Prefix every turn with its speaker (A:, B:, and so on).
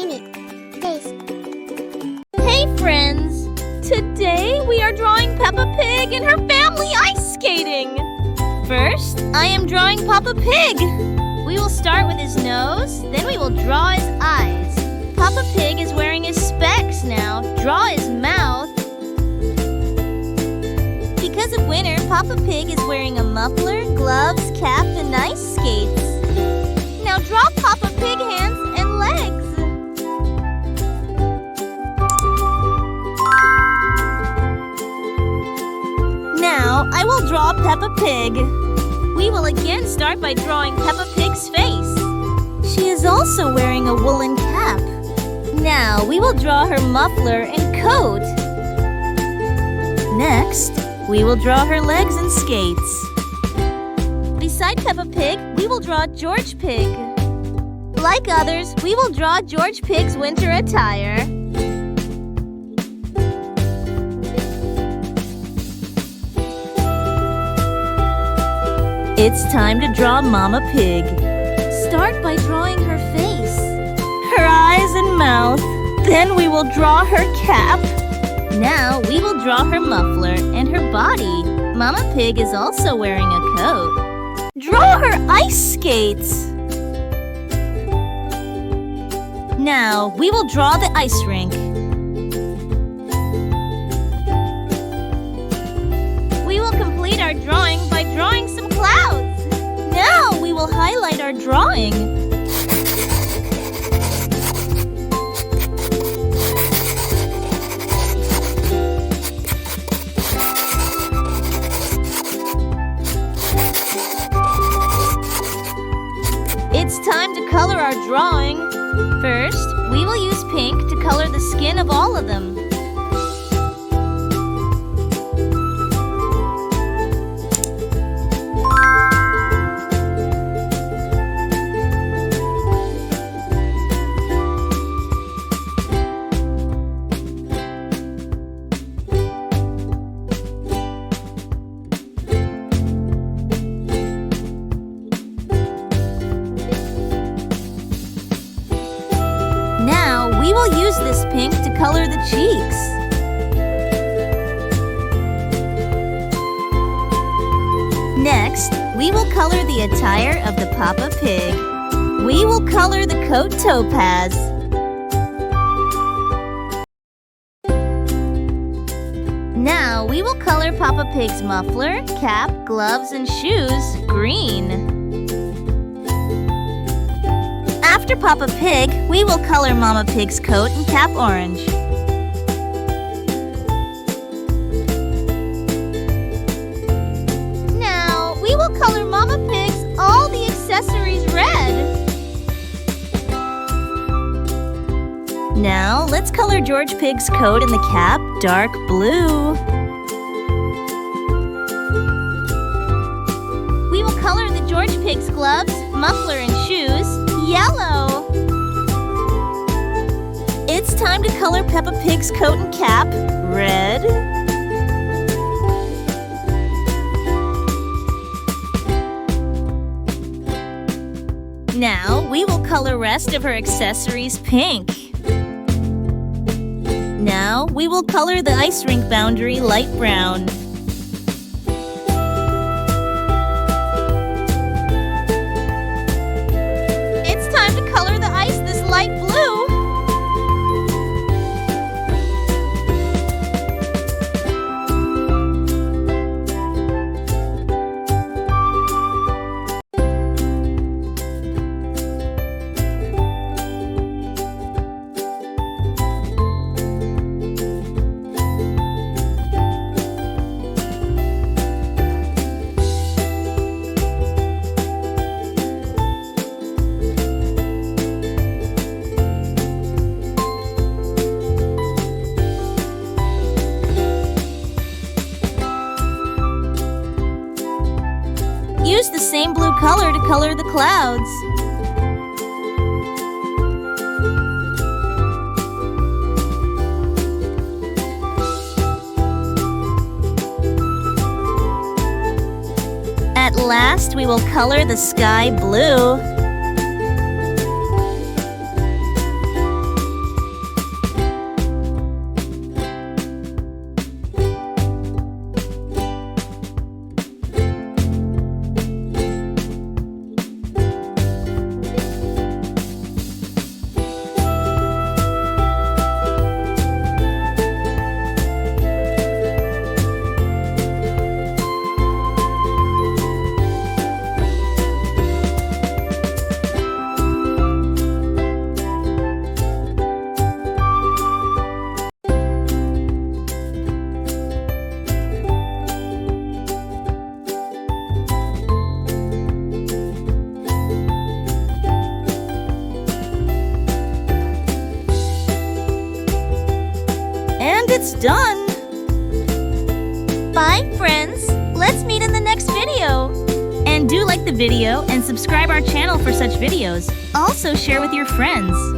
A: Dreamy. This.
B: Hey friends! Today we are drawing Peppa Pig and her family ice skating! First, I am drawing Papa Pig. We will start with his nose, then we will draw his eyes. Papa Pig is wearing his specs now. Draw his mouth. Because of winter, Papa Pig is wearing a muffler, gloves, cap, and ice skates. Now draw Papa Pig hands and legs. Now I will draw Peppa Pig. We will again start by drawing Peppa Pig's face. She is also wearing a woolen cap. Now we will draw her muffler and coat. Next, we will draw her legs and skates. Beside Peppa Pig, we will draw George Pig. Like others, we will draw George Pig's winter attire. It's time to draw Mama Pig. Start by drawing her face, her eyes and mouth. Then we will draw her cap. Now we will draw her muffler and her body. Mama Pig is also wearing a coat. Draw her ice skates. Now we will draw the ice rink. We will complete our drawing by drawing some clouds. Now we will highlight our drawing. It's time to color our drawing. First, we will use pink to color the skin of all of them. We will use this pink to color the cheeks. Next, we will color the attire of the Papa Pig. We will color the coat topaz. Now we will color Papa Pig's muffler, cap, gloves, and shoes green. After Papa Pig, we will color Mama Pig's coat and cap orange. Now, we will color Mama Pig's all the accessories red. Now, let's color George Pig's coat and the cap dark blue. We will color the George Pig's gloves, muffler, and shoes yellow. It's time to color Peppa Pig's coat and cap red. Now we will color rest of her accessories pink. Now we will color the ice rink boundary light brown. Light blue. Use the same blue color to color the clouds. At last, we will color the sky blue. it's done! Bye, friends! Let's meet in the next video! And do like the video and subscribe our channel for such videos. Also share with your friends.